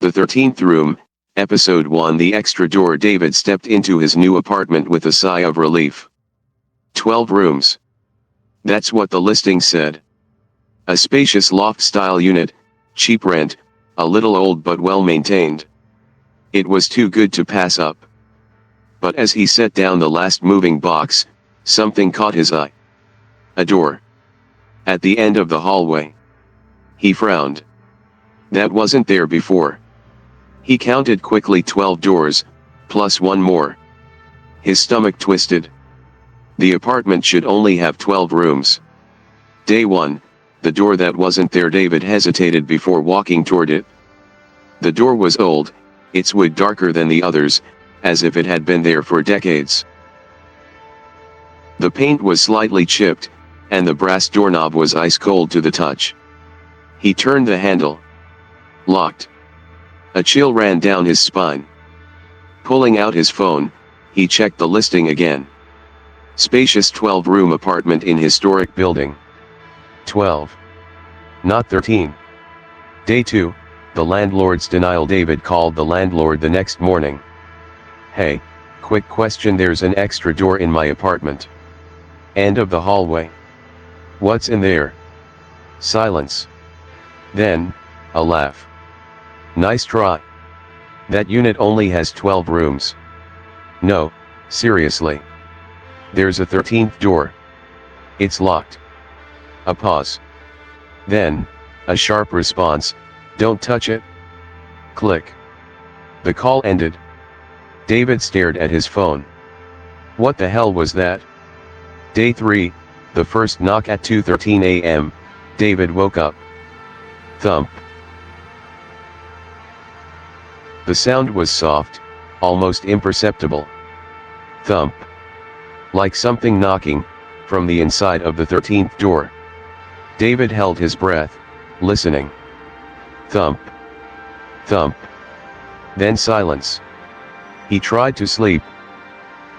The 13th room, episode 1. The extra door. David stepped into his new apartment with a sigh of relief. 12 rooms. That's what the listing said. A spacious loft-style unit, cheap rent, a little old but well maintained. It was too good to pass up. But as he set down the last moving box, something caught his eye. A door. At the end of the hallway. He frowned. That wasn't there before. He counted quickly. 12 doors, plus one more. His stomach twisted. The apartment should only have 12 rooms. Day 1, the door that wasn't there. David hesitated before walking toward it. The door was old, its wood darker than the others, as if it had been there for decades. The paint was slightly chipped, and the brass doorknob was ice cold to the touch. He turned the handle. Locked. A chill ran down his spine. Pulling out his phone, he checked the listing again. Spacious 12-room apartment in historic building. 12. Not 13. Day 2, the landlord's denial. David called the landlord the next morning. Hey, quick question. There's an extra door in my apartment. End of the hallway. What's in there? Silence. Then, a laugh. Nice try. That unit only has 12 rooms. No, seriously. There's a 13th door. It's locked. A pause. Then, a sharp response, don't touch it. Click. The call ended. David stared at his phone. What the hell was that? Day 3, the first knock at 2:13 a.m., David woke up. Thump. The sound was soft, almost imperceptible. Thump. Like something knocking, from the inside of the 13th door. David held his breath, listening. Thump. Thump. Then silence. He tried to sleep.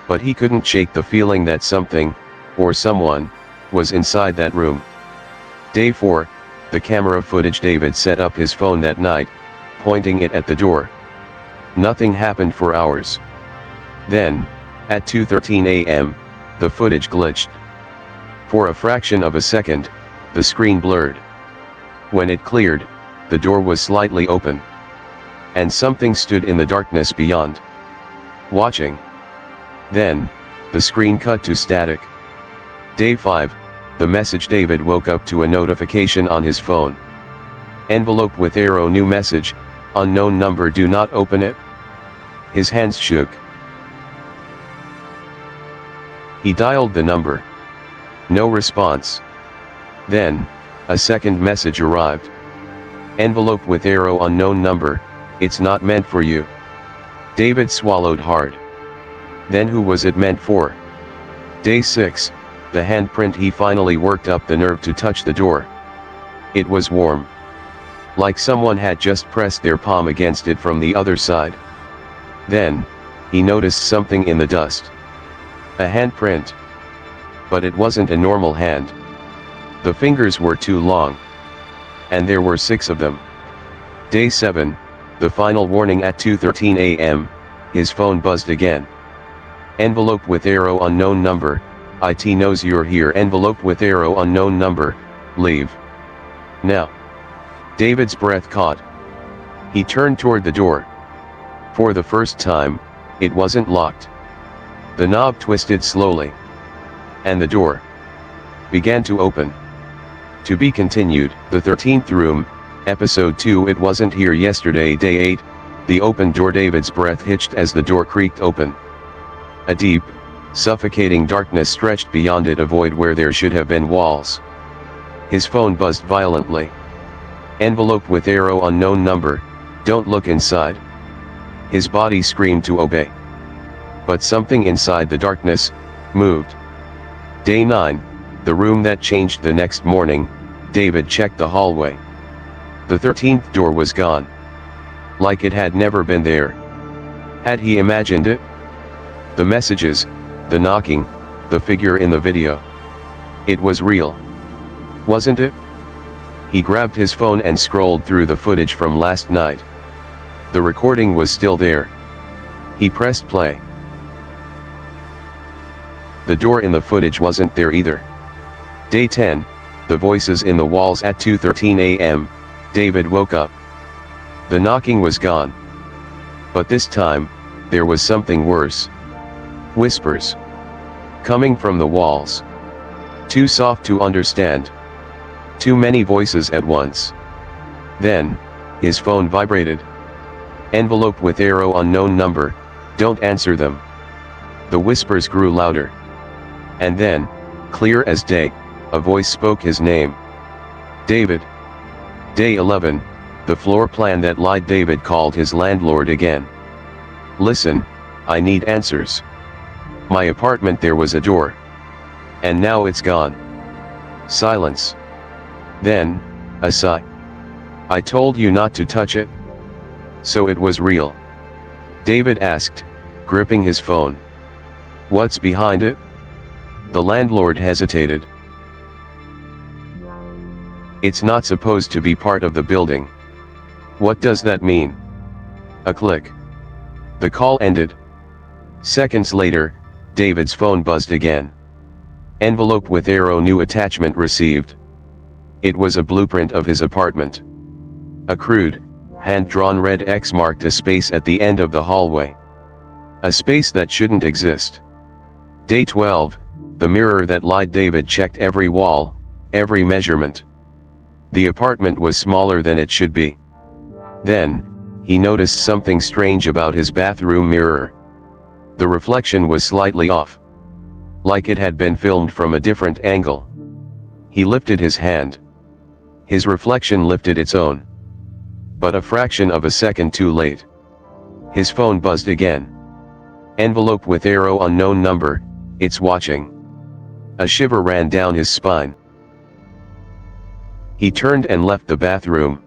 But he couldn't shake the feeling that something, or someone, was inside that room. Day 4, the camera footage. David set up his phone that night, pointing it at the door. Nothing happened for hours. Then, at 2:13 a.m., the footage glitched. For a fraction of a second, the screen blurred. When it cleared, the door was slightly open. And something stood in the darkness beyond. Watching. Then, the screen cut to static. Day 5, the message. David woke up to a notification on his phone. Envelope with arrow. New message, unknown number. Do not open it. His hands shook. He dialed the number. No response. Then, a second message arrived. Envelope with arrow. Unknown number, it's not meant for you. David swallowed hard. Then who was it meant for? Day 6, the handprint. He finally worked up the nerve to touch the door. It was warm. Like someone had just pressed their palm against it from the other side. Then, he noticed something in the dust. A handprint. But it wasn't a normal hand. The fingers were too long. And there were 6 of them. Day 7, the final warning. At 2:13 a.m., his phone buzzed again. Envelope with arrow. Unknown number, IT knows you're here. Envelope with arrow. Unknown number, leave. Now. David's breath caught. He turned toward the door. For the first time, it wasn't locked. The knob twisted slowly. And the door began to open. To be continued. The 13th room, episode 2. It wasn't here yesterday. Day 8, the open door. David's breath hitched as the door creaked open. A deep, suffocating darkness stretched beyond it, a void where there should have been walls. His phone buzzed violently. Envelope with arrow. Unknown number, don't look inside. His body screamed to obey. But something inside the darkness moved. Day 9, the room that changed. The next morning, David checked the hallway. The 13th door was gone. Like it had never been there. Had he imagined it? The messages, the knocking, the figure in the video. It was real. Wasn't it? He grabbed his phone and scrolled through the footage from last night. The recording was still there. He pressed play. The door in the footage wasn't there either. Day 10, the voices in the walls at 2:13 a.m., David woke up. The knocking was gone. But this time, there was something worse. Whispers. Coming from the walls. Too soft to understand. Too many voices at once. Then, his phone vibrated. Envelope with arrow unknown number, don't answer them. The whispers grew louder. And then, clear as day, a voice spoke his name. David. Day 11, the floor plan that lied. David called his landlord again. Listen, I need answers. My apartment, there was a door. And now it's gone. Silence. Then, a sigh. I told you not to touch it. So it was real? David asked, gripping his phone. What's behind it? The landlord hesitated. It's not supposed to be part of the building. What does that mean? A click. The call ended. Seconds later, David's phone buzzed again. Envelope with arrow, new attachment received. It was a blueprint of his apartment. A crude, hand-drawn red X marked a space at the end of the hallway. A space that shouldn't exist. Day 12, the mirror that lied. David checked every wall, every measurement. The apartment was smaller than it should be. Then, he noticed something strange about his bathroom mirror. The reflection was slightly off. Like it had been filmed from a different angle. He lifted his hand. His reflection lifted its own. But a fraction of a second too late. His phone buzzed again. Envelope with arrow unknown number, it's watching. A shiver ran down his spine. He turned and left the bathroom.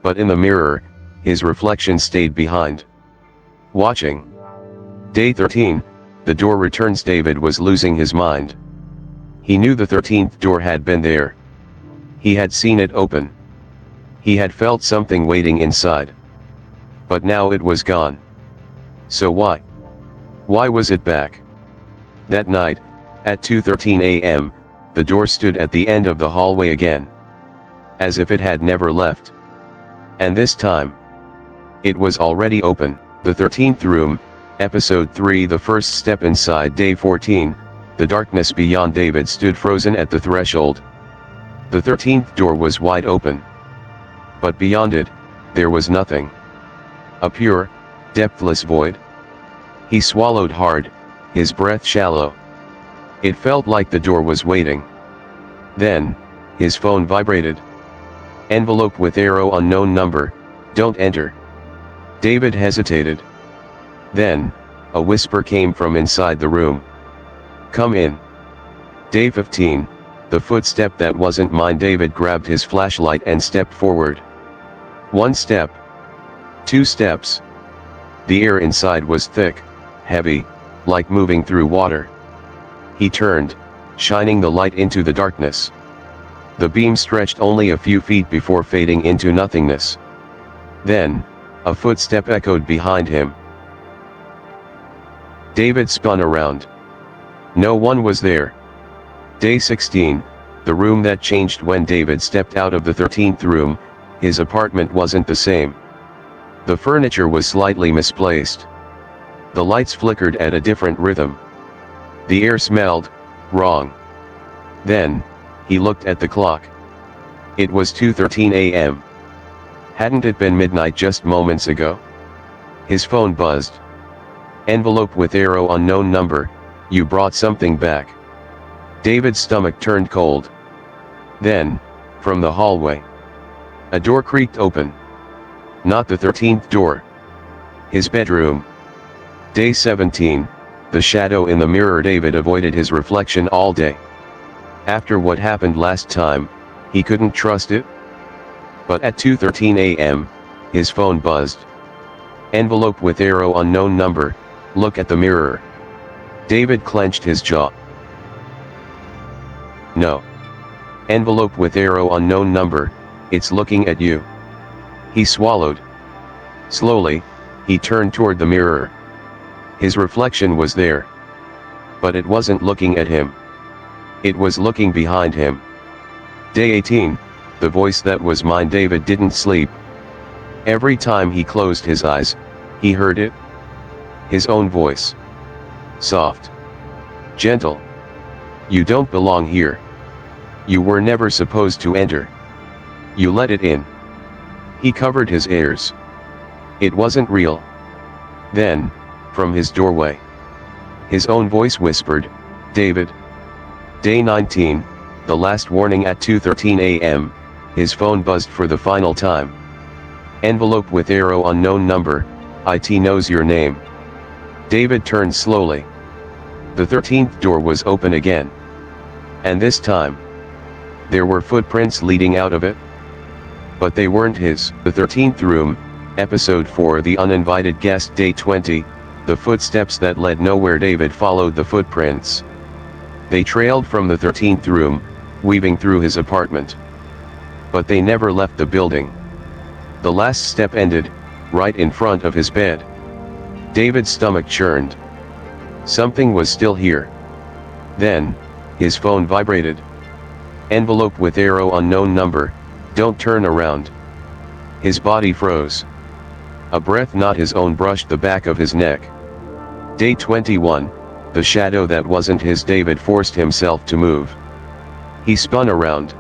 But in the mirror, his reflection stayed behind. Watching. Day 13, the door returns. David was losing his mind. He knew the 13th door had been there. He had seen it open. He had felt something waiting inside. But now it was gone. So why? Why was it back? That night, at 2:13 a.m., the door stood at the end of the hallway again. As if it had never left. And this time, it was already open. The 13th room, episode 3, the first step inside. Day 14, the darkness beyond. David stood frozen at the threshold. The 13th door was wide open. But beyond it, there was nothing. A pure, depthless void. He swallowed hard, his breath shallow. It felt like the door was waiting. Then, his phone vibrated. Envelope with arrow unknown number, don't enter. David hesitated. Then, a whisper came from inside the room. Come in. Day 15, the footstep that wasn't mine. David grabbed his flashlight and stepped forward. One step. 2 steps. The air inside was thick, heavy, like moving through water. He turned, shining the light into the darkness. The beam stretched only a few feet before fading into nothingness. Then, a footstep echoed behind him. David spun around. No one was there. Day 16, the room that changed. When David stepped out of the 13th room, his apartment wasn't the same. The furniture was slightly misplaced. The lights flickered at a different rhythm. The air smelled wrong. Then, he looked at the clock. It was 2:13 a.m. Hadn't it been midnight just moments ago? His phone buzzed. Envelope with arrow unknown number, you brought something back. David's stomach turned cold. Then, from the hallway, a door creaked open. Not the 13th door. His bedroom. Day 17, the shadow in the mirror. David avoided his reflection all day. After what happened last time, he couldn't trust it. But at 2:13 a.m., his phone buzzed. Envelope with arrow unknown number, look at the mirror. David clenched his jaw. No. Envelope with arrow unknown number, it's looking at you. He swallowed. Slowly, he turned toward the mirror. His reflection was there. But it wasn't looking at him. It was looking behind him. Day 18, the voice that was mine. David didn't sleep. Every time he closed his eyes, he heard it. His own voice. Soft. Gentle. You don't belong here. You were never supposed to enter. You let it in. He covered his ears. It wasn't real. Then, from his doorway, his own voice whispered, David. Day 19, the last warning at 2:13 a.m., his phone buzzed for the final time. Envelope with arrow unknown number, it knows your name. David turned slowly. The 13th door was open again. And this time, there were footprints leading out of it. But they weren't his. The 13th room, episode 4, the uninvited guest. Day 20, the footsteps that led nowhere. David followed the footprints. They trailed from the 13th room, weaving through his apartment. But they never left the building. The last step ended, right in front of his bed. David's stomach churned. Something was still here. Then, his phone vibrated. Envelope with arrow unknown number, don't turn around. His body froze. A breath not his own brushed the back of his neck. Day 21, the shadow that wasn't his. David forced himself to move. He spun around.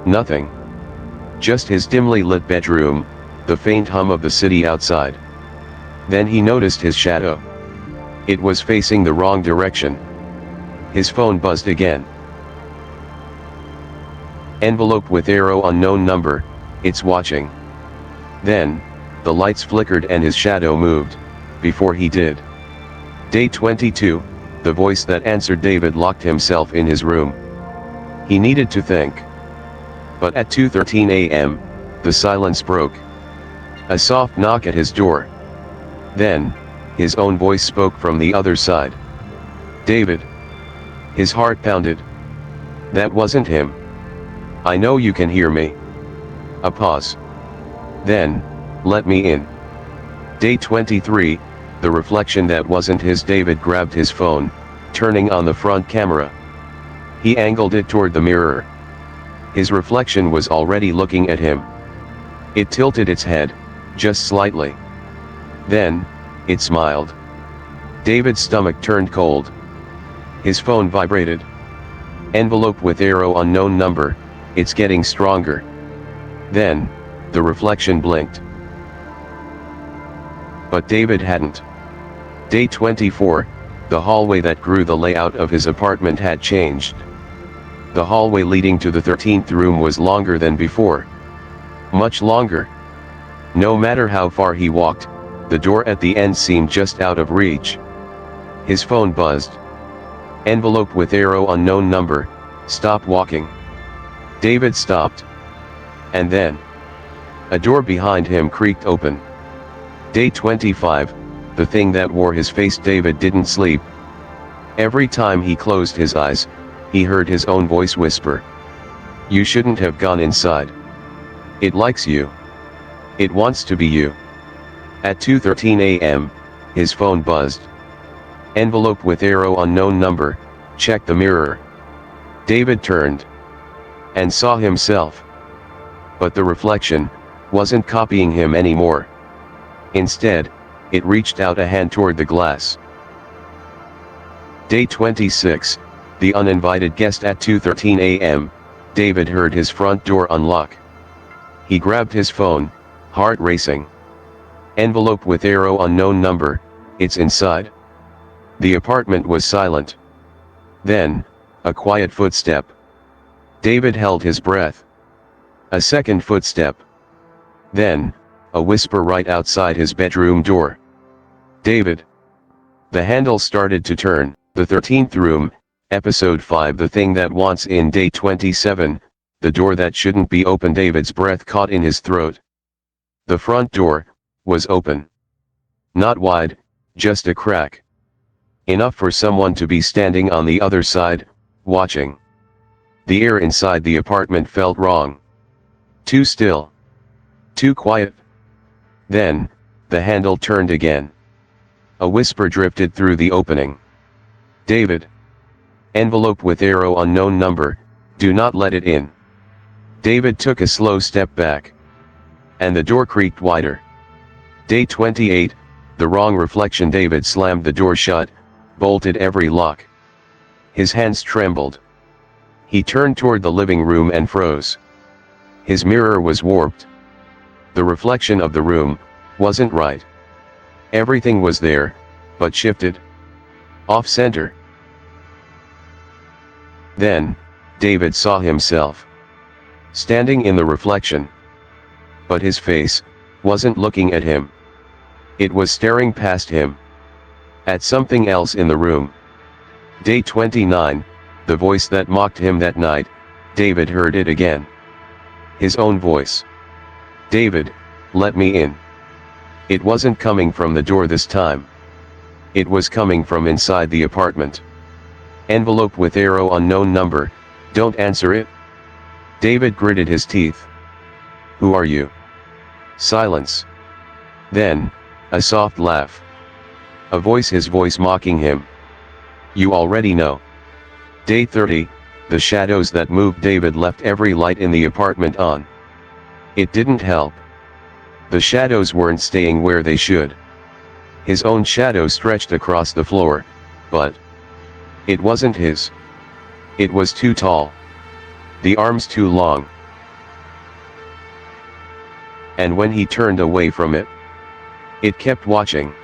Nothing. Just his dimly lit bedroom, the faint hum of the city outside. Then he noticed his shadow. It was facing the wrong direction. His phone buzzed again. Envelope with arrow unknown number, it's watching. Then, the lights flickered and his shadow moved, before he did. Day 22, the voice that answered. David locked himself in his room. He needed to think. But at 2:13 a.m., the silence broke. A soft knock at his door. Then, his own voice spoke from the other side. David. His heart pounded. That wasn't him. I know you can hear me. A pause. Then, let me in. Day 23, the reflection that wasn't his. David grabbed his phone, turning on the front camera. He angled it toward the mirror. His reflection was already looking at him. It tilted its head, just slightly. Then, it smiled. David's stomach turned cold. His phone vibrated. Envelope with arrow unknown number, it's getting stronger. Then, the reflection blinked. But David hadn't. Day 24, the hallway that grew. The layout of his apartment had changed. The hallway leading to the 13th room was longer than before. Much longer. No matter how far he walked, the door at the end seemed just out of reach. His phone buzzed. Envelope with arrow unknown number, stop walking. David stopped. And then, a door behind him creaked open. Day 25, the thing that wore his face. David didn't sleep. Every time he closed his eyes, he heard his own voice whisper. You shouldn't have gone inside. It likes you. It wants to be you. At 2:13 a.m., his phone buzzed. Envelope with arrow unknown number, check the mirror. David turned. And saw himself. But the reflection wasn't copying him anymore. Instead, it reached out a hand toward the glass. Day 26, the uninvited guest. At 2:13 a.m., David heard his front door unlock. He grabbed his phone, heart racing. Envelope with arrow unknown number, it's inside. The apartment was silent. Then, a quiet footstep. David held his breath. A second footstep. Then, a whisper right outside his bedroom door. David. The handle started to turn. The 13th room, episode 5, the thing that wants in. Day 27, the door that shouldn't be open. David's breath caught in his throat. The front door was open. Not wide, just a crack. Enough for someone to be standing on the other side, watching. The air inside the apartment felt wrong. Too still. Too quiet. Then, the handle turned again. A whisper drifted through the opening. David. Envelope with arrow unknown number, do not let it in. David took a slow step back. And the door creaked wider. Day 28, the wrong reflection. David slammed the door shut, bolted every lock. His hands trembled. He turned toward the living room and froze. His mirror was warped. The reflection of the room wasn't right. Everything was there, but shifted. Off-center. Then, David saw himself standing in the reflection. But his face wasn't looking at him. It was staring past him. At something else in the room. Day 29, the voice that mocked him that night, David heard it again. His own voice. David, let me in. It wasn't coming from the door this time. It was coming from inside the apartment. Envelope with arrow unknown number, don't answer it. David gritted his teeth. Who are you? Silence. Then, a soft laugh. A voice, his voice mocking him. You already know. Day 30, the shadows that moved. David left every light in the apartment on. It didn't help. The shadows weren't staying where they should. His own shadow stretched across the floor, but it wasn't his. It was too tall. The arms too long. And when he turned away from it, it kept watching.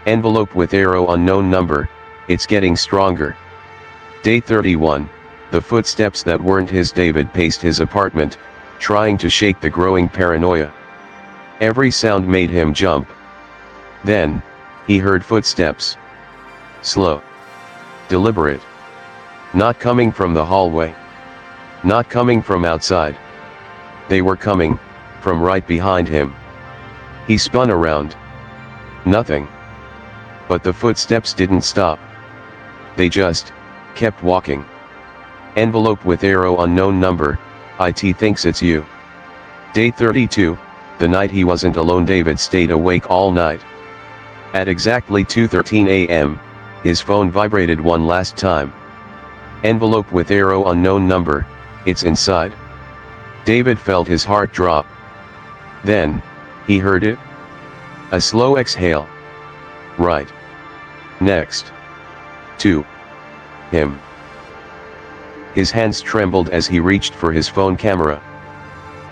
Envelope with arrow unknown number, it's getting stronger. Day 31, the footsteps that weren't his. David paced his apartment, trying to shake the growing paranoia. Every sound made him jump. Then, he heard footsteps. Slow. Deliberate. Not coming from the hallway. Not coming from outside. They were coming from right behind him. He spun around. Nothing. But the footsteps didn't stop. They just kept walking. Envelope with arrow unknown number, IT thinks it's you. Day 32, the night he wasn't alone. David stayed awake all night. At exactly 2:13 a.m., his phone vibrated one last time. Envelope with arrow unknown number, it's inside. David felt his heart drop. Then, he heard it. A slow exhale. Right next to him. His hands trembled as he reached for his phone camera.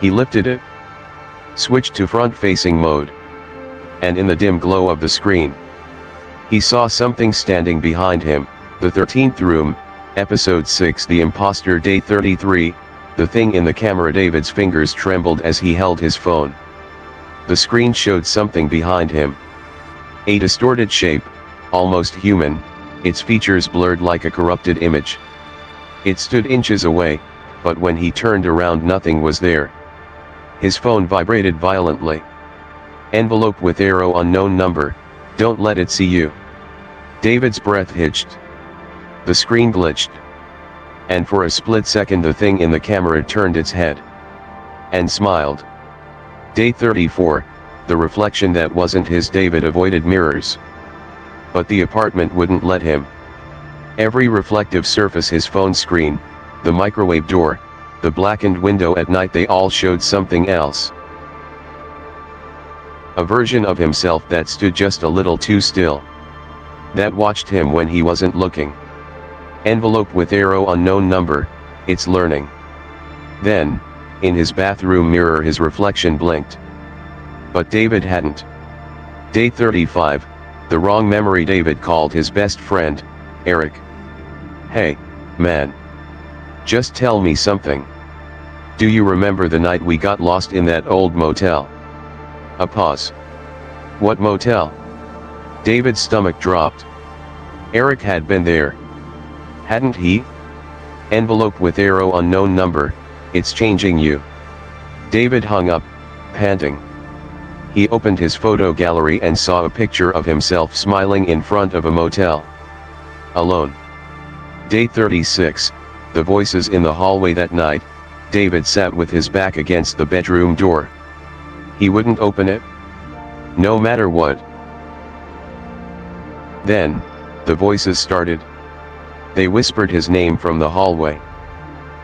He lifted it, switched to front-facing mode, and in the dim glow of the screen, he saw something standing behind him. The 13th room, episode 6, The Imposter. Day 33, the thing in the camera. David's fingers trembled as he held his phone. The screen showed something behind him. A distorted shape, almost human, its features blurred like a corrupted image. It stood inches away, but when he turned around nothing was there. His phone vibrated violently. Envelope with arrow unknown number, don't let it see you. David's breath hitched. The screen glitched. And for a split second the thing in the camera turned its head. And smiled. Day 34, the reflection that wasn't his. David avoided mirrors. But the apartment wouldn't let him. Every reflective surface, his phone screen, the microwave door, the blackened window at night, they all showed something else. A version of himself that stood just a little too still. That watched him when he wasn't looking. Envelope with arrow unknown number, it's learning. Then, in his bathroom mirror his reflection blinked. But David hadn't. Day 35, the wrong memory. David called his best friend, Eric. Hey, man. Just tell me something. Do you remember the night we got lost in that old motel? A pause. What motel? David's stomach dropped. Eric had been there. Hadn't he? Envelope with arrow unknown number, it's changing you. David hung up, panting. He opened his photo gallery and saw a picture of himself smiling in front of a motel. Alone. Day 36, the voices in the hallway. That night, David sat with his back against the bedroom door. He wouldn't open it. No matter what. Then, the voices started. They whispered his name from the hallway.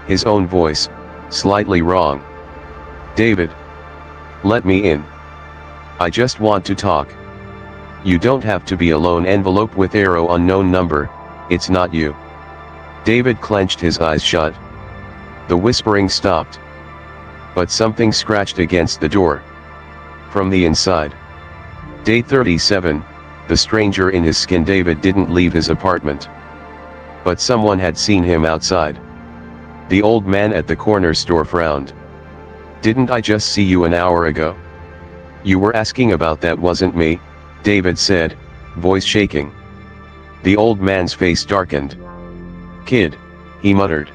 His own voice, slightly wrong. David. Let me in. I just want to talk. You don't have to be alone. Envelope with arrow unknown number, it's not you. David clenched his eyes shut. The whispering stopped. But something scratched against the door. From the inside. Day 37, the stranger in his skin. David didn't leave his apartment. But someone had seen him outside. The old man at the corner store frowned. Didn't I just see you an hour ago? You were asking about that. Wasn't me, David said, voice shaking. The old man's face darkened. Kid, he muttered.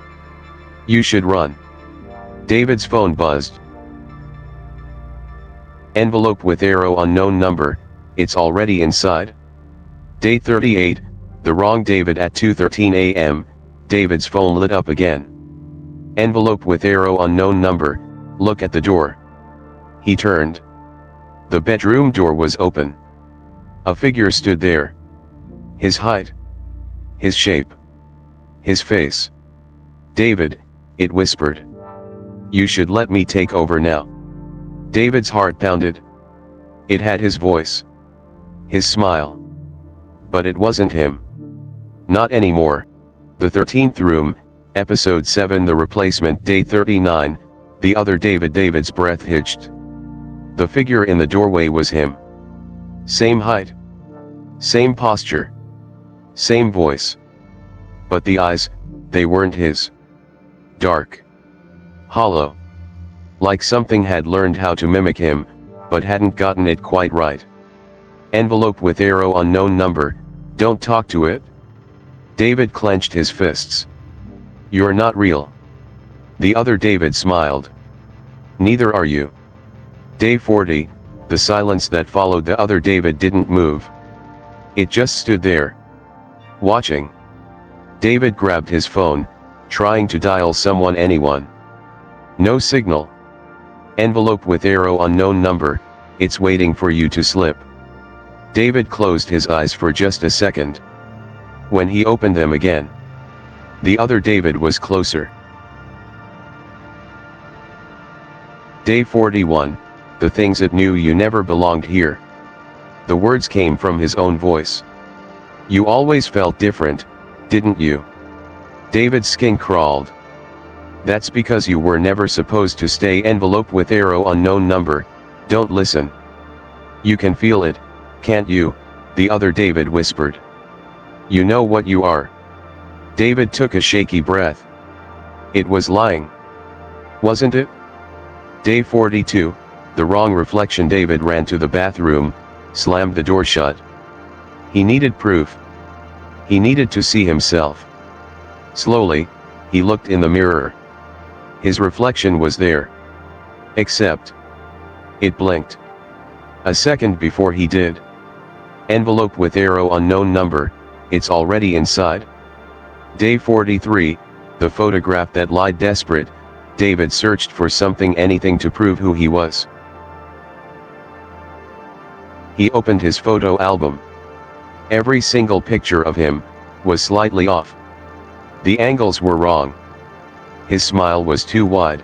You should run. David's phone buzzed. Envelope with arrow unknown number, it's already inside. Day 38, the wrong David. At 2:13 a.m., David's phone lit up again. Envelope with arrow unknown number, look at the door. He turned. The bedroom door was open. A figure stood there. His height. His shape. His face. David, it whispered. You should let me take over now. David's heart pounded. It had his voice. His smile. But it wasn't him. Not anymore. The 13th Room, Episode 7. The Replacement. Day 39, the other David. David's breath hitched. The figure in the doorway was him. Same height. Same posture. Same voice. But the eyes, they weren't his. Dark. Hollow. Like something had learned how to mimic him, but hadn't gotten it quite right. Envelope with arrow unknown number, don't talk to it. David clenched his fists. You're not real. The other David smiled. Neither are you. Day 40, the silence that followed. The other David didn't move. It just stood there. Watching. David grabbed his phone, trying to dial someone. Anyone. No signal. Envelope with arrow unknown number, it's waiting for you to slip. David closed his eyes for just a second. When he opened them again, the other David was closer. Day 41, the things it knew. You never belonged here. The words came from his own voice. You always felt different, didn't you? David's skin crawled. That's because you were never supposed to stay. Envelope with arrow unknown number, don't listen. You can feel it, can't you? The other David whispered. You know what you are. David took a shaky breath. It was lying. Wasn't it? Day 42, the wrong reflection. David ran to the bathroom, slammed the door shut. He needed proof. He needed to see himself. Slowly, he looked in the mirror. His reflection was there. Except, it blinked. A second before he did. Envelope with arrow unknown number, it's already inside. Day 43, the photograph that lied. Desperate, David searched for something, anything to prove who he was. He opened his photo album. Every single picture of him was slightly off. The angles were wrong. His smile was too wide.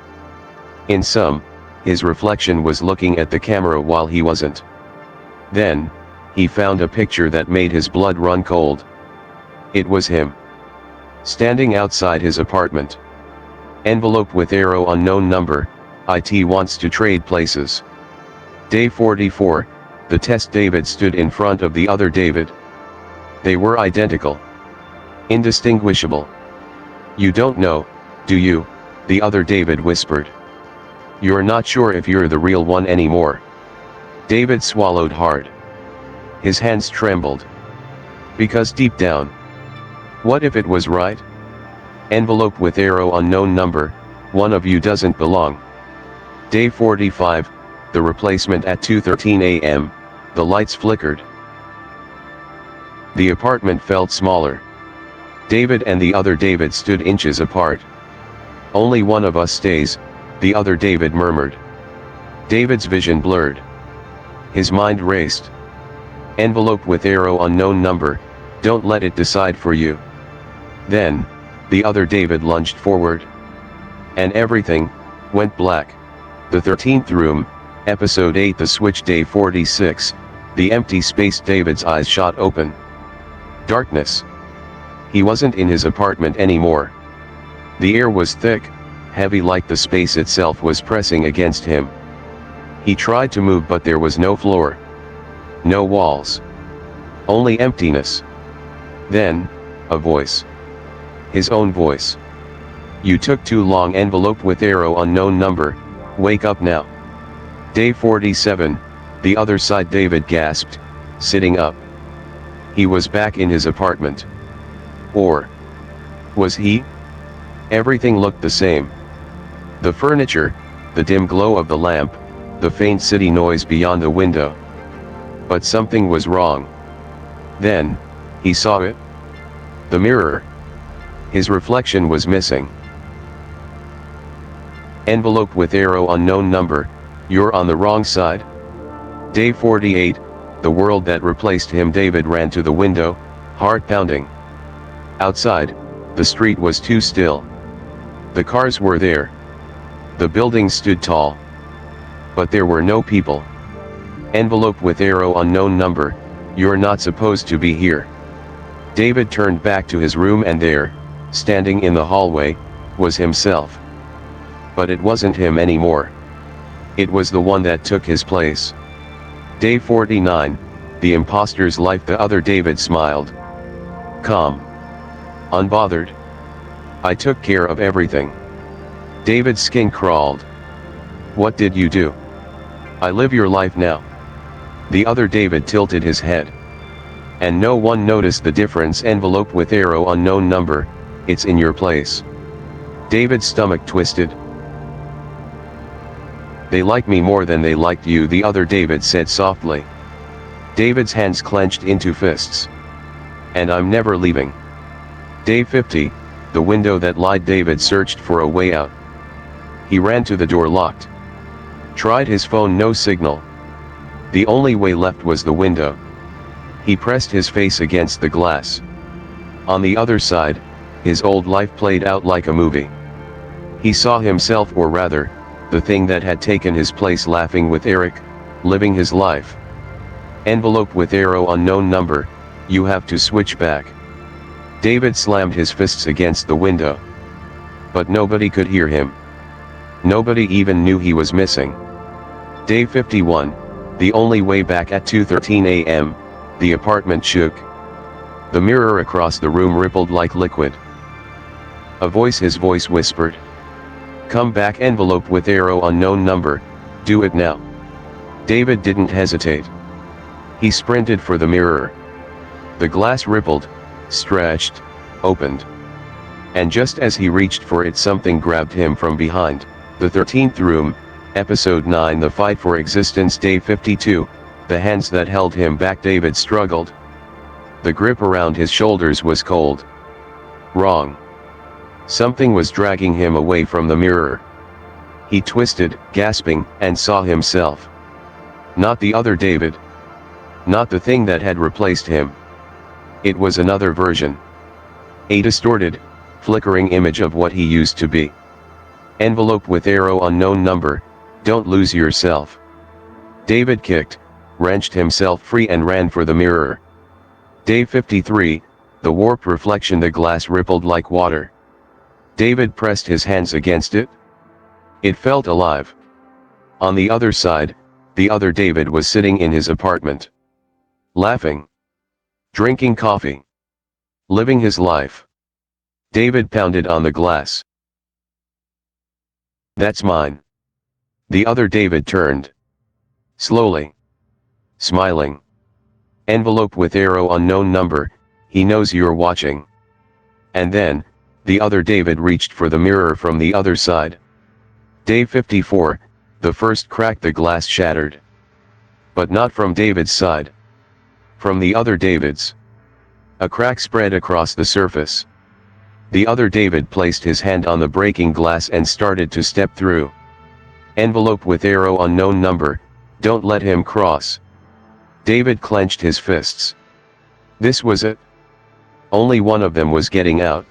In some, his reflection was looking at the camera while he wasn't. Then, he found a picture that made his blood run cold. It was him. Standing outside his apartment. Envelope with arrow unknown number, IT wants to trade places. Day 44, the test. David stood in front of the other David. They were identical. Indistinguishable. You don't know, do you? The other David whispered. You're not sure if you're the real one anymore. David swallowed hard. His hands trembled. Because deep down, what if it was right? Envelope with arrow unknown number, one of you doesn't belong. Day 45, the replacement. At 2:13 a.m., the lights flickered. The apartment felt smaller. David and the other David stood inches apart. Only one of us stays, the other David murmured. David's vision blurred. His mind raced. Envelope with arrow unknown number, don't let it decide for you. Then, the other David lunged forward. And everything went black. The 13th room, episode 8, the switch, day 46, the empty space. David's eyes shot open. Darkness. He wasn't in his apartment anymore. The air was thick, heavy, like the space itself was pressing against him. He tried to move, but there was no floor. No walls. Only emptiness. Then, a voice. His own voice. You took too long. Envelope with arrow unknown number, wake up now. Day 47, the other side. David gasped, sitting up. He was back in his apartment. Or was he? Everything looked the same. The furniture, the dim glow of the lamp, the faint city noise beyond the window. But something was wrong. Then, he saw it. The mirror. His reflection was missing. Envelope with arrow unknown number, you're on the wrong side. Day 48, the world that replaced him. David ran to the window, heart pounding. Outside, the street was too still. The cars were there. The buildings stood tall. But there were no people. Envelope with arrow unknown number, you're not supposed to be here. David turned back to his room, and there, standing in the hallway, was himself. But it wasn't him anymore. It was the one that took his place. Day 49, the imposter's life. The other David smiled. Calm. Unbothered. I took care of everything. David's skin crawled. What did you do? I live your life now. The other David tilted his head. And no one noticed the difference. Envelope with arrow unknown number, it's in your place. David's stomach twisted. They like me more than they liked you, the other David said softly. David's hands clenched into fists. And I'm never leaving. Day 50, the window that lied. David searched for a way out. He ran to the door, locked. Tried his phone, no signal. The only way left was the window. He pressed his face against the glass. On the other side, his old life played out like a movie. He saw himself, or rather, the thing that had taken his place, laughing with Eric, living his life. Envelope with arrow unknown number, you have to switch back. David slammed his fists against the window. But nobody could hear him. Nobody even knew he was missing. Day 51, the only way back. At 2:13 a.m., the apartment shook. The mirror across the room rippled like liquid. His voice whispered. Come back. Envelope with arrow unknown number, do it now. David didn't hesitate. He sprinted for the mirror. The glass rippled, stretched, opened. And just as he reached for it, something grabbed him from behind. The 13th room, episode 9, the fight for existence. Day 52, the hands that held him back. David struggled. The grip around his shoulders was cold. Wrong. Something was dragging him away from the mirror. He twisted, gasping, and saw himself. Not the other David. Not the thing that had replaced him. It was another version. A distorted, flickering image of what he used to be. Envelope with arrow unknown number, don't lose yourself. David kicked, wrenched himself free, and ran for the mirror. Day 53, the warped reflection. The glass rippled like water. David pressed his hands against it. It felt alive. On the other side, the other David was sitting in his apartment. Laughing. Drinking coffee. Living his life. David pounded on the glass. That's mine. The other David turned. Slowly. Smiling. Envelope with arrow unknown number, he knows you're watching. And then, the other David reached for the mirror from the other side. Day 54, the first crack. The glass shattered. But not from David's side. From the other David's. A crack spread across the surface. The other David placed his hand on the breaking glass and started to step through. Envelope with arrow unknown number, don't let him cross. David clenched his fists. This was it. Only one of them was getting out.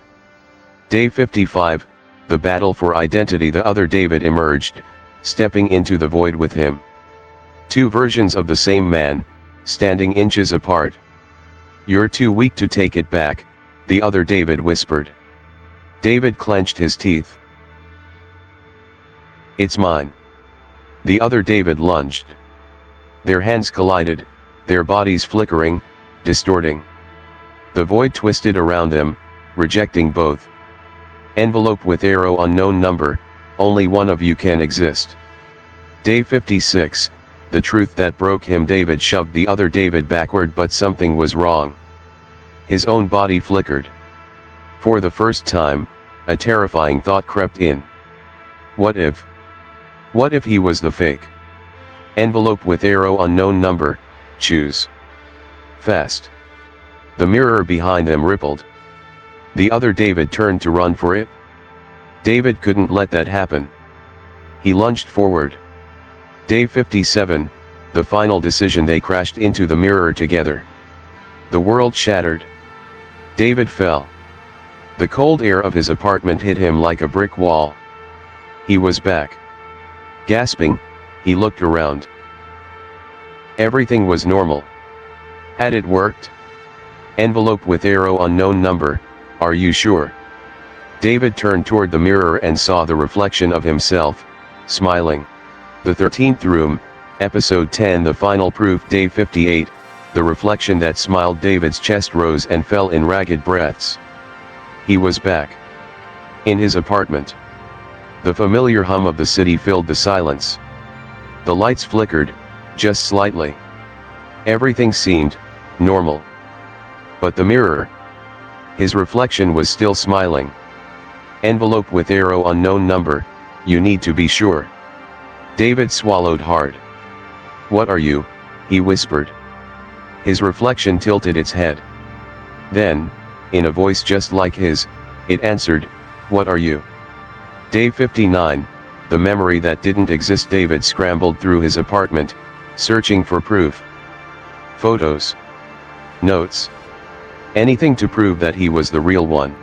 Day 55, the battle for identity. The other David emerged, stepping into the void with him. Two versions of the same man, standing inches apart. "You're too weak to take it back," the other David whispered. David clenched his teeth. "It's mine." The other David lunged. Their hands collided, their bodies flickering, distorting. The void twisted around them, rejecting both. Envelope with arrow unknown number, only one of you can exist. Day 56, the truth that broke him. David shoved the other David backward, but something was wrong. His own body flickered. For the first time, a terrifying thought crept in. What if he was the fake? Envelope with arrow unknown number, choose. Fast. The mirror behind them rippled. The other David turned to run for it. David couldn't let that happen. He lunged forward. Day 57, the final decision. They crashed into the mirror together. The world shattered. David fell. The cold air of his apartment hit him like a brick wall. He was back. Gasping, he looked around. Everything was normal. Had it worked? Envelope with arrow unknown number, are you sure? David turned toward the mirror and saw the reflection of himself, smiling. The 13th room, episode 10. The final proof. Day 58, the reflection that smiled. David's chest rose and fell in ragged breaths. He was back. In his apartment. The familiar hum of the city filled the silence. The lights flickered, just slightly. Everything seemed normal. But the mirror. His reflection was still smiling. Envelope with arrow unknown number, you need to be sure. David swallowed hard. What are you? He whispered. His reflection tilted its head. Then, in a voice just like his, it answered, what are you? Day 59, the memory that didn't exist. David scrambled through his apartment, searching for proof. Photos. Notes. Anything to prove that he was the real one.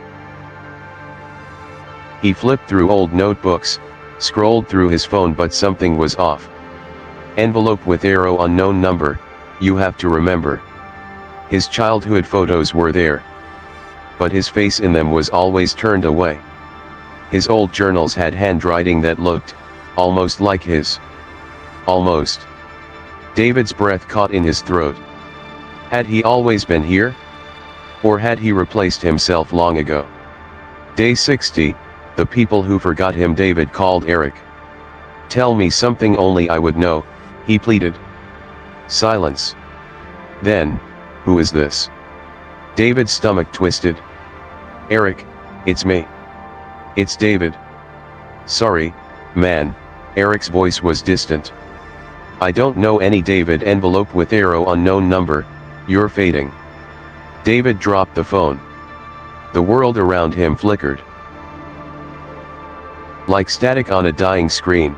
He flipped through old notebooks, scrolled through his phone, but something was off. Envelope with arrow unknown number, you have to remember. His childhood photos were there. But his face in them was always turned away. His old journals had handwriting that looked, almost like his. Almost. David's breath caught in his throat. Had he always been here? Or had he replaced himself long ago? Day 60, the people who forgot him. David called Eric. Tell me something only I would know, he pleaded. Silence. Then, who is this? David's stomach twisted. Eric, it's me. It's David. Sorry, man, Eric's voice was distant. I don't know any David. Envelope with arrow unknown number, you're fading. David dropped the phone. The world around him flickered. Like static on a dying screen.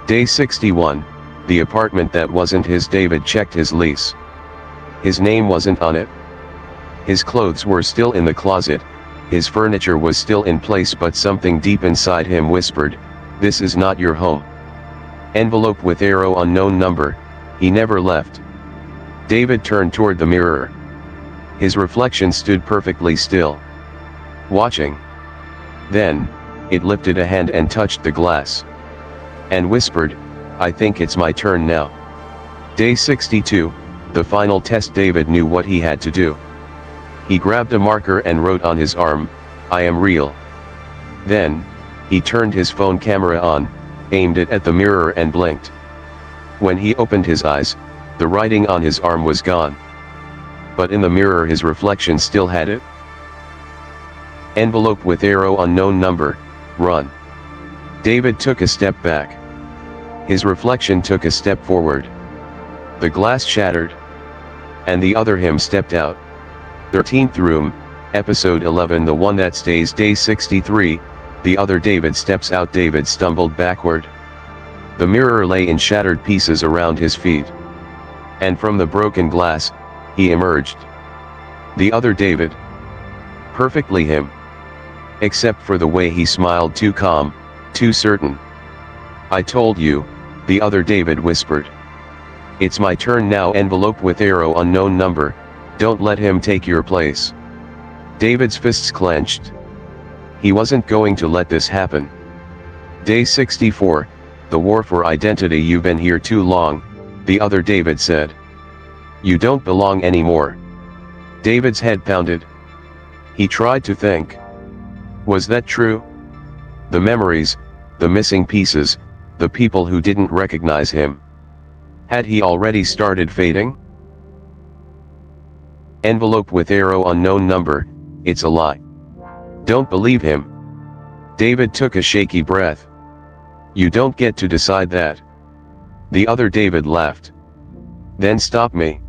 Day 61, the apartment that wasn't his. David checked his lease. His name wasn't on it. His clothes were still in the closet, his furniture was still in place, but something deep inside him whispered, this is not your home. Envelope with arrow unknown number, he never left. David turned toward the mirror. His reflection stood perfectly still. Watching. Then, it lifted a hand and touched the glass. And whispered, I think it's my turn now. Day 62, the final test. David knew what he had to do. He grabbed a marker and wrote on his arm, I am real. Then, he turned his phone camera on, aimed it at the mirror and blinked. When he opened his eyes, the writing on his arm was gone. But in the mirror his reflection still had it. Envelope with arrow unknown number, run. David took a step back. His reflection took a step forward. The glass shattered. And the other him stepped out. 13th room, episode 11. The one that stays. Day 63, the other David steps out. David stumbled backward. The mirror lay in shattered pieces around his feet. And from the broken glass, he emerged. The other David. Perfectly him. Except for the way he smiled, too calm, too certain. "I told you," the other David whispered. "It's my turn now." Envelope with arrow, unknown number. "Don't let him take your place." David's fists clenched. He wasn't going to let this happen. Day 64, the war for identity. "You've been here too long," the other David said. "You don't belong anymore." David's head pounded. He tried to think. Was that true? The memories, the missing pieces, the people who didn't recognize him. Had he already started fading? Envelope with arrow, unknown number. "It's a lie. Don't believe him." David took a shaky breath. "You don't get to decide that." The other David laughed. "Then stop me."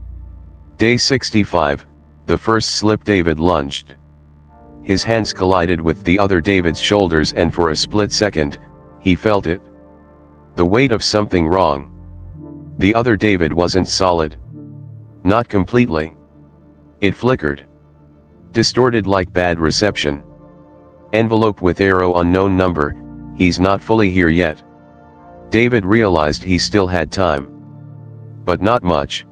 Day 65, the first slip. David lunged. His hands collided with the other David's shoulders, and for a split second, he felt it. The weight of something wrong. The other David wasn't solid. Not completely. It flickered. Distorted like bad reception. Envelope with arrow, unknown number. "He's not fully here yet." David realized he still had time. But not much.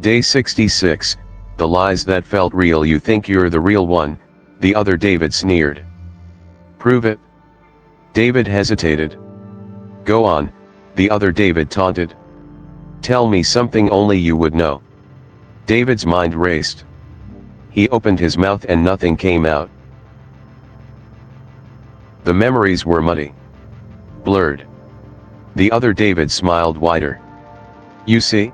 Day 66, the lies that felt real. "You think you're the real one," the other David sneered. "Prove it." David hesitated. "Go on," the other David taunted. "Tell me something only you would know." David's mind raced. He opened his mouth and nothing came out. The memories were muddy. Blurred. The other David smiled wider. "You see?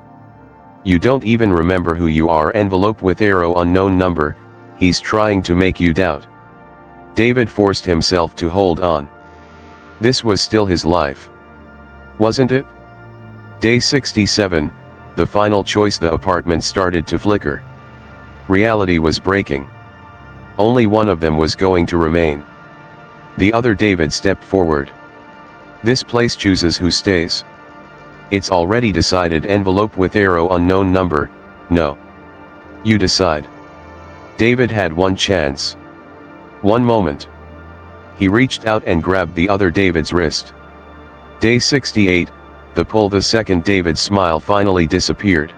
You don't even remember who you are." Envelope with arrow, unknown number. "He's trying to make you doubt." David forced himself to hold on. This was still his life. Wasn't it? Day 67, the final choice. The apartment started to flicker. Reality was breaking. Only one of them was going to remain. The other David stepped forward. "This place chooses who stays. It's already decided." Envelope with arrow, unknown number. "No. You decide." David had one chance. One moment. He reached out and grabbed the other David's wrist. Day 68, the pull. The second David's smile finally disappeared.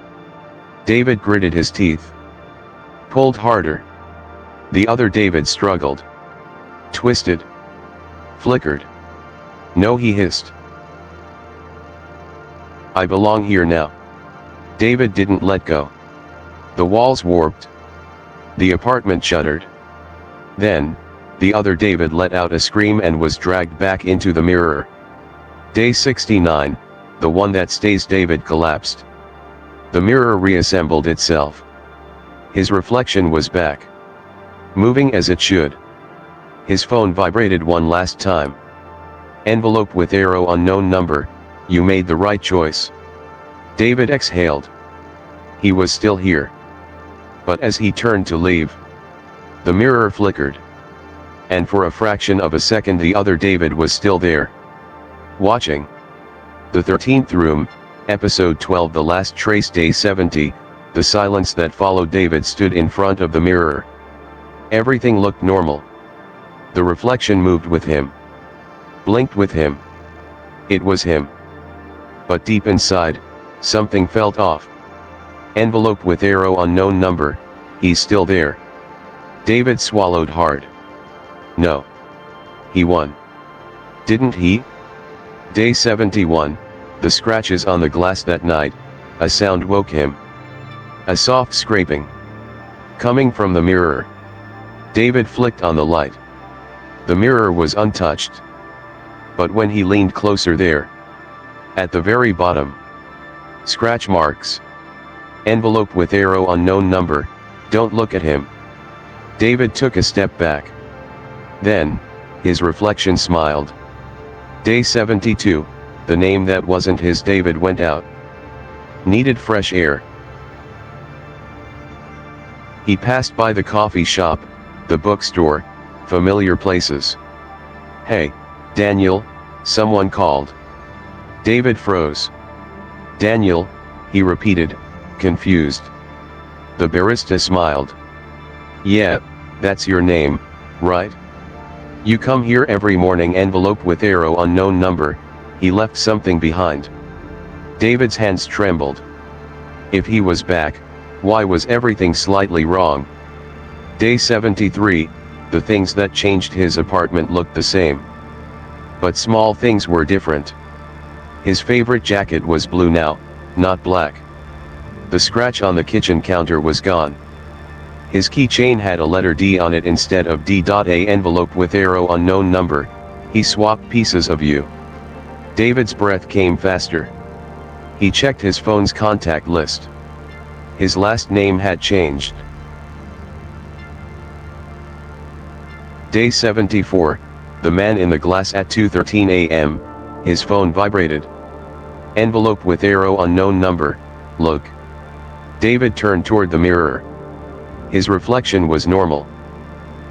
David gritted his teeth. Pulled harder. The other David struggled. Twisted. Flickered. "No," he hissed. "I belong here now." David didn't let go. The walls warped. The apartment shuddered. Then, the other David let out a scream and was dragged back into the mirror. Day 69, the one that stays. David collapsed. The mirror reassembled itself. His reflection was back. Moving as it should. His phone vibrated one last time. Envelope with arrow, unknown number. "You made the right choice." David exhaled. He was still here. But as he turned to leave, the mirror flickered. And for a fraction of a second the other David was still there. Watching. The 13th Room, Episode 12. The Last Trace. Day 70, the silence that followed. David stood in front of the mirror. Everything looked normal. The reflection moved with him. Blinked with him. It was him. But deep inside, something felt off. Envelope with arrow, unknown number. "He's still there." David swallowed hard. No. He won. Didn't he? Day 71, the scratches on the glass. That night, a sound woke him. A soft scraping. Coming from the mirror. David flicked on the light. The mirror was untouched. But when he leaned closer, there, at the very bottom, scratch marks. Envelope with arrow, unknown number. "Don't look at him." David took a step back. Then, his reflection smiled. Day 72, the name that wasn't his. David went out. Needed fresh air. He passed by the coffee shop, the bookstore, familiar places. "Hey, Daniel," someone called. David froze. "Daniel," he repeated, confused. The barista smiled. Yeah, that's your name, right? You come here every morning, envelope with arrow unknown number. He left something behind. David's hands trembled. If he was back, why was everything slightly wrong? Day 73, the things that changed his apartment looked the same. But small things were different. His favorite jacket was blue now, not black. The scratch on the kitchen counter was gone. His keychain had a letter D on it instead of D.A, envelope with arrow unknown number. He swapped pieces of you. David's breath came faster. He checked his phone's contact list. His last name had changed. Day 74, the man in the glass at 2:13 a.m., his phone vibrated. Envelope with arrow unknown number, look. David turned toward the mirror. His reflection was normal.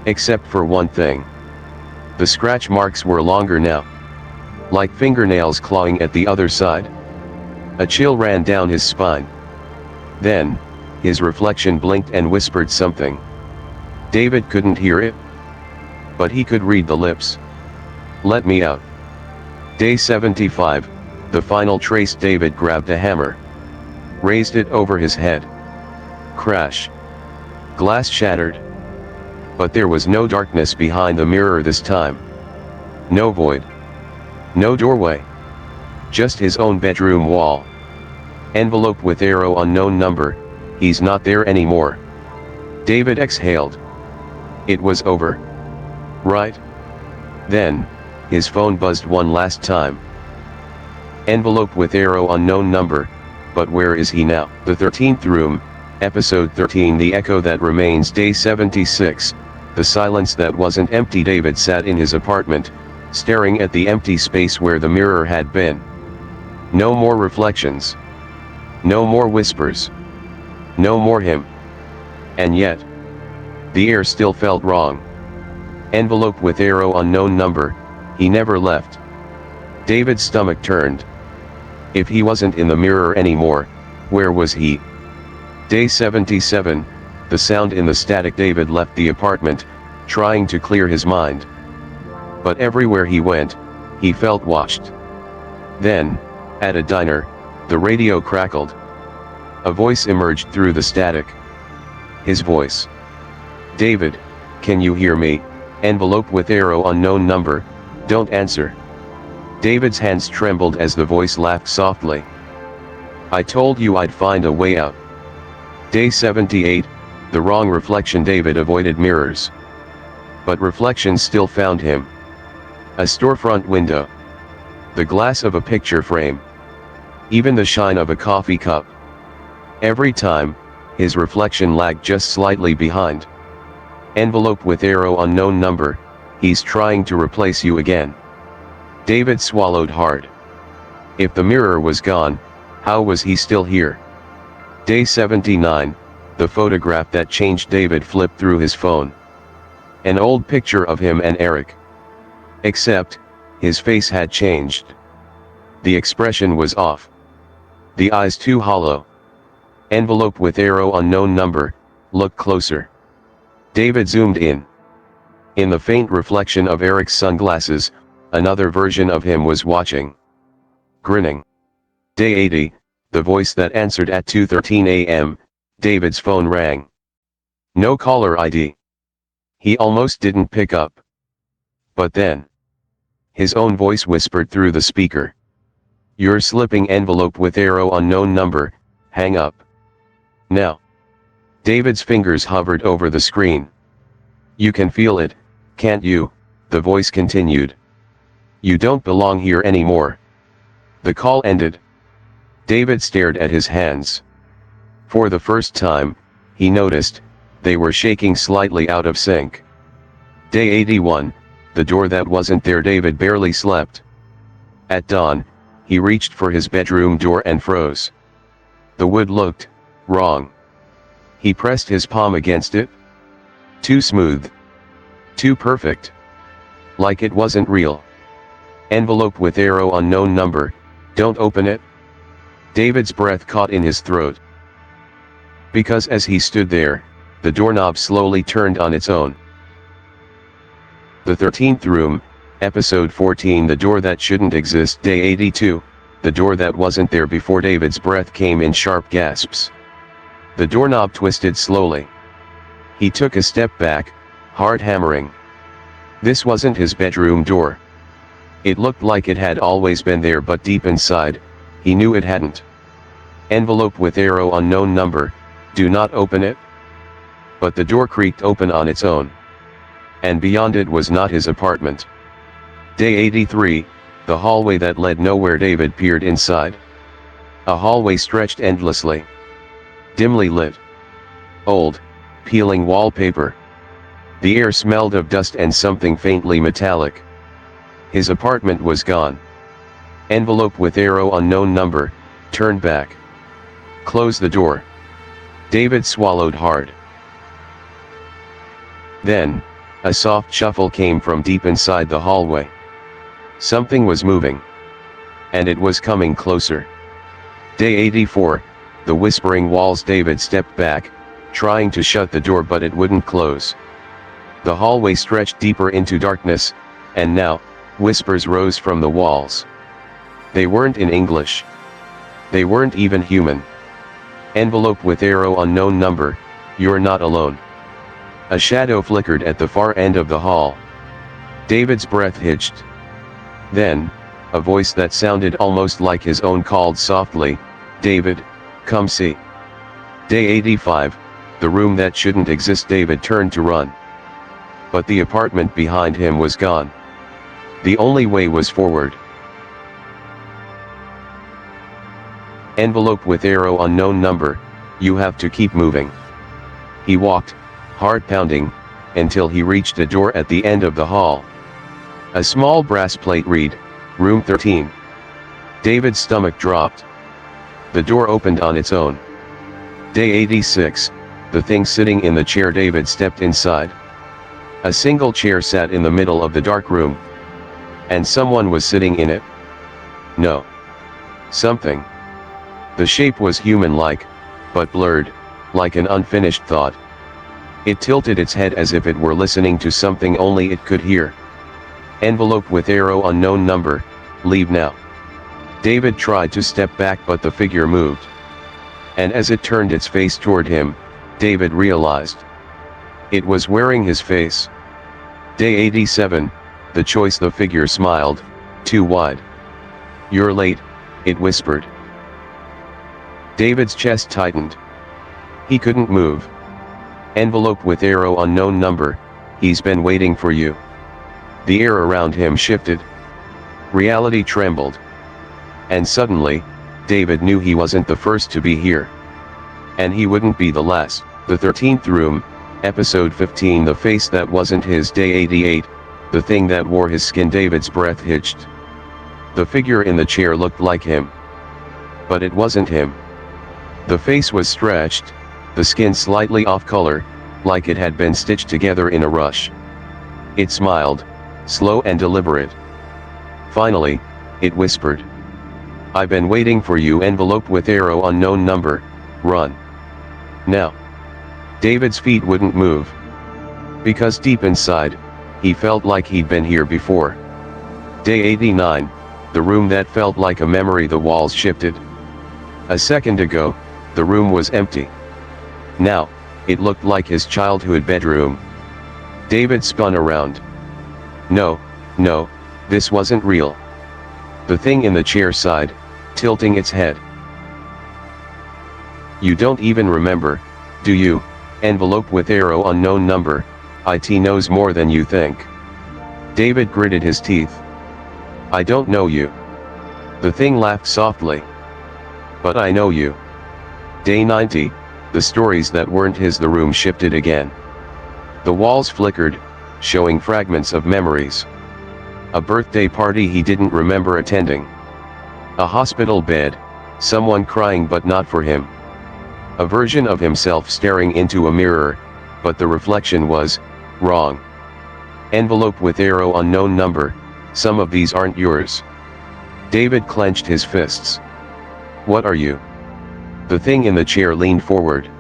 Except for one thing. The scratch marks were longer now. Like fingernails clawing at the other side. A chill ran down his spine. Then, his reflection blinked and whispered something. David couldn't hear it. But he could read the lips. Let me out. Day 75, the final trace. David grabbed a hammer. Raised it over his head. Crash. Glass shattered. But there was no darkness behind the mirror this time. No void. No doorway. Just his own bedroom wall. Envelope with arrow unknown number, he's not there anymore. David exhaled. It was over. Right? Then, his phone buzzed one last time. Envelope with arrow unknown number, but where is he now? The 13th room, episode 13. The echo that remains. Day 76, the silence that wasn't empty. David sat in his apartment, staring at the empty space where the mirror had been. No more reflections. No more whispers. No more him. And yet, the air still felt wrong. Envelope with arrow unknown number, he never left. David's stomach turned. If he wasn't in the mirror anymore, where was he? Day 77, the sound in the static. David left the apartment, trying to clear his mind. But everywhere he went, he felt watched. Then, at a diner, the radio crackled. A voice emerged through the static. His voice. David, can you hear me? Envelope with arrow unknown number, don't answer. David's hands trembled as the voice laughed softly. I told you I'd find a way out. Day 78, the wrong reflection. David avoided mirrors. But reflections still found him. A storefront window. The glass of a picture frame. Even the shine of a coffee cup. Every time, his reflection lagged just slightly behind. Envelope with arrow unknown number, he's trying to replace you again. David swallowed hard. If the mirror was gone, how was he still here? Day 79, the photograph that changed. David flipped through his phone. An old picture of him and Eric. Except, his face had changed. The expression was off. The eyes too hollow. Envelope with arrow unknown number, look closer. David zoomed in. In the faint reflection of Eric's sunglasses, another version of him was watching. Grinning. Day 80, the voice that answered at 2:13 a.m., David's phone rang. No caller ID. He almost didn't pick up. But then, his own voice whispered through the speaker. You're slipping. Envelope with arrow unknown number, hang up. Now. David's fingers hovered over the screen. You can feel it, can't you? The voice continued. You don't belong here anymore. The call ended. David stared at his hands. For the first time, he noticed, they were shaking slightly out of sync. Day 81, the door that wasn't there. David barely slept. At dawn, he reached for his bedroom door and froze. The wood looked wrong. He pressed his palm against it. Too smooth. Too perfect. Like it wasn't real. Envelope with arrow unknown number, don't open it. David's breath caught in his throat. Because as he stood there, the doorknob slowly turned on its own. The 13th room, episode 14. The door that shouldn't exist. Day 82, the door that wasn't there before. David's breath came in sharp gasps. The doorknob twisted slowly. He took a step back, hard hammering. This wasn't his bedroom door. It looked like it had always been there, but deep inside, he knew it hadn't. Envelope with arrow, unknown number, do not open it. But the door creaked open on its own. And beyond it was not his apartment. Day 83, the hallway that led nowhere. David peered inside. A hallway stretched endlessly. Dimly lit. Old, peeling wallpaper. The air smelled of dust and something faintly metallic. His apartment was gone. Envelope with arrow, unknown number, turn back. Close the door. David swallowed hard. Then, a soft shuffle came from deep inside the hallway. Something was moving. And it was coming closer. Day 84, the whispering walls. David stepped back, trying to shut the door, but it wouldn't close. The hallway stretched deeper into darkness, and now, whispers rose from the walls. They weren't in English. They weren't even human. Envelope with arrow, unknown number, you're not alone. A shadow flickered at the far end of the hall. David's breath hitched. Then, a voice that sounded almost like his own called softly, David, come see. Day 85, the room that shouldn't exist. David turned to run. But the apartment behind him was gone. The only way was forward. Envelope with arrow, unknown number, you have to keep moving. He walked, heart pounding, until he reached a door at the end of the hall. A small brass plate read, Room 13. David's stomach dropped. The door opened on its own. Day 86, the thing sitting in the chair. David stepped inside. A single chair sat in the middle of the dark room. And someone was sitting in it. No. Something. The shape was human-like, but blurred, like an unfinished thought. It tilted its head as if it were listening to something only it could hear. Envelope with arrow, unknown number, leave now. David tried to step back, but the figure moved. And as it turned its face toward him, David realized it was wearing his face. Day 87, the choice. The figure smiled, too wide. You're late, it whispered. David's chest tightened. He couldn't move. Envelope with arrow, unknown number, he's been waiting for you. The air around him shifted. Reality trembled. And suddenly, David knew he wasn't the first to be here. And he wouldn't be the last. The 13th room, episode 15. The face that wasn't his. Day 88, the thing that wore his skin. David's breath hitched. The figure in the chair looked like him. But it wasn't him. The face was stretched, the skin slightly off color, like it had been stitched together in a rush. It smiled, slow and deliberate. Finally, it whispered, I've been waiting for you. Envelope with arrow, unknown number, run. Now. David's feet wouldn't move. Because deep inside, he felt like he'd been here before. Day 89, the room that felt like a memory. The walls shifted. A second ago, the room was empty. Now, it looked like his childhood bedroom. David spun around. No, this wasn't real. The thing in the chair sighed, tilting its head. You don't even remember, do you? Envelope with arrow, unknown number, it knows more than you think. David gritted his teeth. I don't know you. The thing laughed softly. But I know you. Day 90, the stories that weren't his. The room shifted again. The walls flickered, showing fragments of memories. A birthday party he didn't remember attending. A hospital bed, someone crying but not for him. A version of himself staring into a mirror, but the reflection was wrong. Envelope with arrow, unknown number, some of these aren't yours. David clenched his fists. What are you? The thing in the chair leaned forward.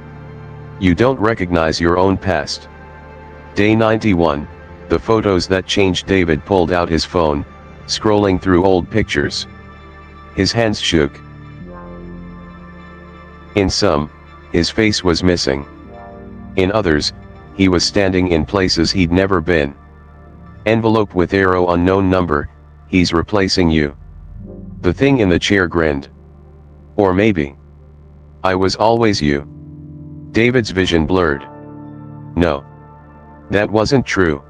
You don't recognize your own past. Day 91, the photos that changed. David pulled out his phone, scrolling through old pictures. His hands shook. In some, his face was missing. In others, he was standing in places he'd never been. Envelope with arrow unknown number, he's replacing you. The thing in the chair grinned. Or maybe I was always you. David's vision blurred. No. That wasn't true.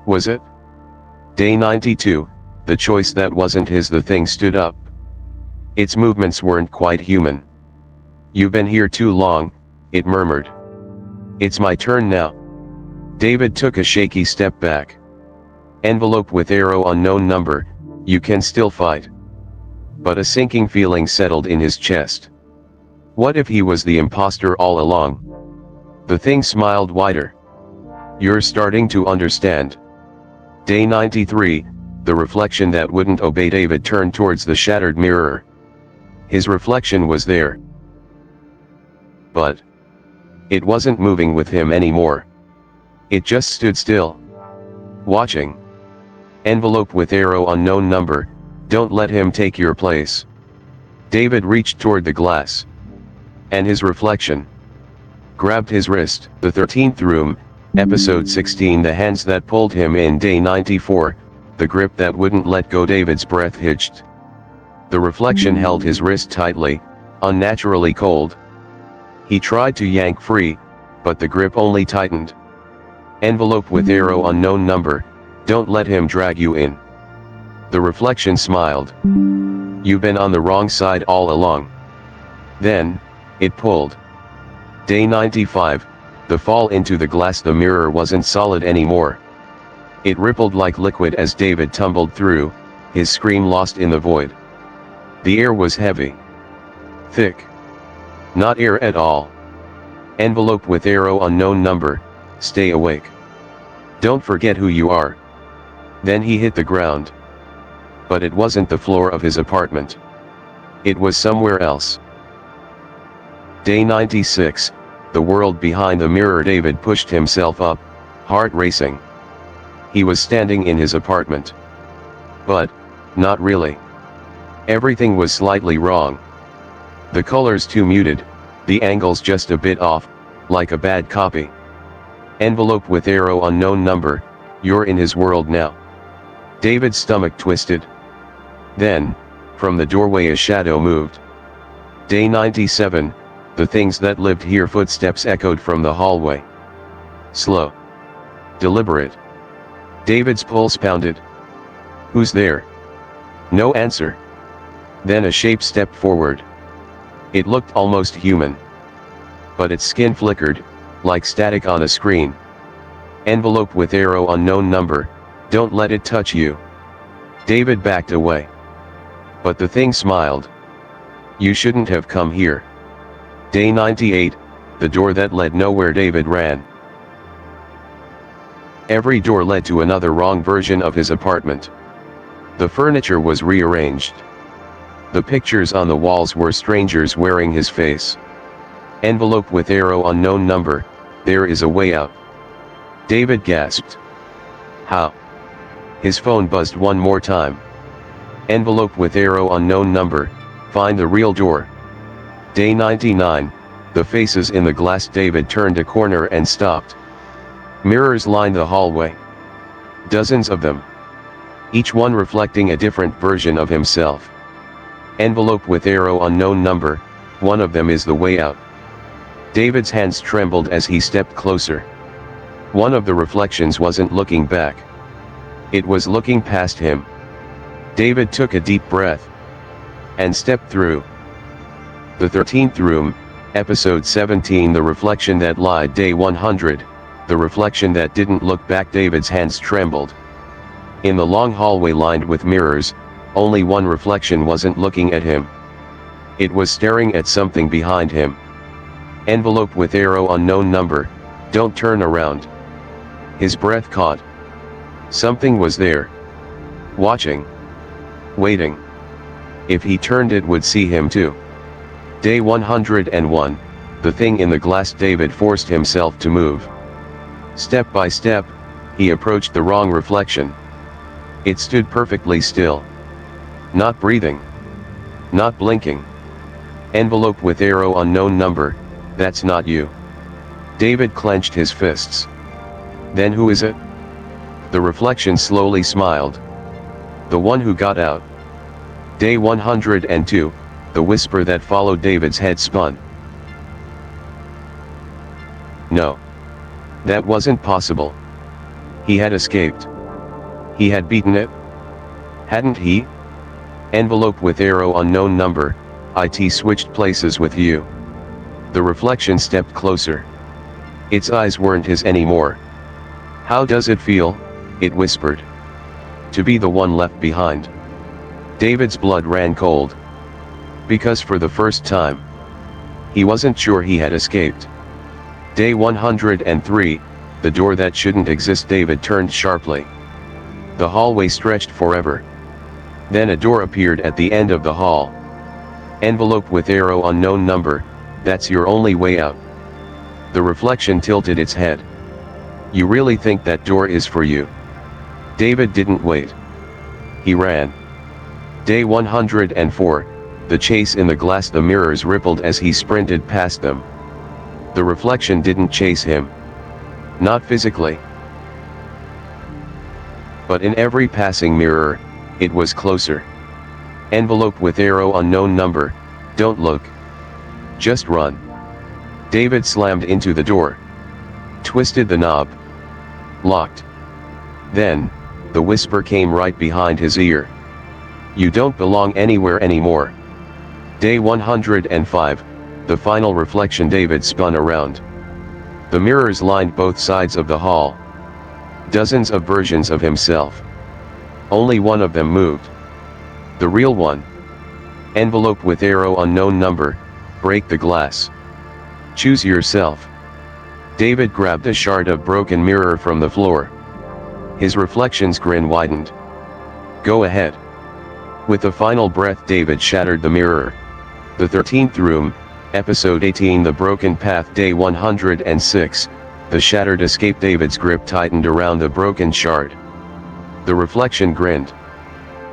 Was it? Day 92, the choice that wasn't his. The thing stood up. Its movements weren't quite human. You've been here too long, it murmured. It's my turn now. David took a shaky step back. Envelope with arrow unknown number, you can still fight. But a sinking feeling settled in his chest. What if he was the imposter all along? The thing smiled wider. You're starting to understand. Day 93, the reflection that wouldn't obey. David turned towards the shattered mirror. His reflection was there. But it wasn't moving with him anymore. It just stood still. Watching. Envelope with arrow unknown number, don't let him take your place. David reached toward the glass. And his reflection grabbed his wrist. The 13th room, episode 16. The hands that pulled him in. Day 94, the grip that wouldn't let go. David's breath hitched. The reflection held his wrist tightly, unnaturally cold. He tried to yank free, but the grip only tightened. Envelope with arrow unknown number, don't let him drag you in. The reflection smiled. You've been on the wrong side all along. Then, it pulled. Day 95, the fall into the glass. The mirror wasn't solid anymore. It rippled like liquid as David tumbled through, his scream lost in the void. The air was heavy. Thick. Not air at all. Envelope with arrow unknown number, stay awake. Don't forget who you are. Then he hit the ground. But it wasn't the floor of his apartment. It was somewhere else. Day 96, the world behind the mirror. David pushed himself up, heart racing. He was standing in his apartment. But not really. Everything was slightly wrong. The colors too muted, the angles just a bit off, like a bad copy. Envelope with arrow unknown number, you're in his world now. David's stomach twisted. Then, from the doorway a shadow moved. Day 97, the things that lived here. Footsteps echoed from the hallway. Slow. Deliberate. David's pulse pounded. Who's there? No answer. Then a shape stepped forward. It looked almost human. But its skin flickered, like static on a screen. Envelope with arrow unknown number, don't let it touch you. David backed away. But the thing smiled. You shouldn't have come here. Day 98, the door that led nowhere. David ran. Every door led to another wrong version of his apartment. The furniture was rearranged. The pictures on the walls were strangers wearing his face. Envelope with arrow unknown number, there is a way out. David gasped. How? His phone buzzed one more time. Envelope with arrow unknown number, find the real door. Day 99, the faces in the glass. David turned a corner and stopped. Mirrors lined the hallway. Dozens of them. Each one reflecting a different version of himself. Envelope with arrow unknown number, one of them is the way out. David's hands trembled as he stepped closer. One of the reflections wasn't looking back. It was looking past him. David took a deep breath and stepped through. The 13th room, episode 17. The reflection that lied. Day 100, the reflection that didn't look back. David's hands trembled. In the long hallway lined with mirrors, only one reflection wasn't looking at him. It was staring at something behind him. Envelope with arrow unknown number, don't turn around. His breath caught. Something was there. Watching. Waiting. If he turned it would see him too. Day 101, the thing in the glass. David forced himself to move. Step by step, he approached the wrong reflection. It stood perfectly still. Not breathing. Not blinking. Envelope with arrow unknown number, that's not you. David clenched his fists. Then who is it? The reflection slowly smiled. The one who got out. Day 102, the whisper that followed David's head spun. No. That wasn't possible. He had escaped. He had beaten it. Hadn't he? Envelope with arrow unknown number, it switched places with you. The reflection stepped closer. Its eyes weren't his anymore. How does it feel? It whispered. To be the one left behind. David's blood ran cold. Because for the first time, he wasn't sure he had escaped. Day 103, the door that shouldn't exist. David turned sharply. The hallway stretched forever. Then a door appeared at the end of the hall. Envelope with arrow unknown number, that's your only way out. The reflection tilted its head. You really think that door is for you? David didn't wait. He ran. Day 104, the chase in the glass. The mirrors rippled as he sprinted past them. The reflection didn't chase him. Not physically. But in every passing mirror, it was closer. Envelope with arrow unknown number, don't look. Just run. David slammed into the door. Twisted the knob. Locked. Then, the whisper came right behind his ear. You don't belong anywhere anymore. Day 105, the final reflection. David spun around. The mirrors lined both sides of the hall. Dozens of versions of himself. Only one of them moved. The real one. Envelope with arrow unknown number, break the glass. Choose yourself. David grabbed a shard of broken mirror from the floor. His reflection's grin widened. Go ahead. With a final breath, David shattered the mirror. The 13th room, episode 18, the broken path. Day 106, the shattered escape. David's grip tightened around the broken shard. The reflection grinned.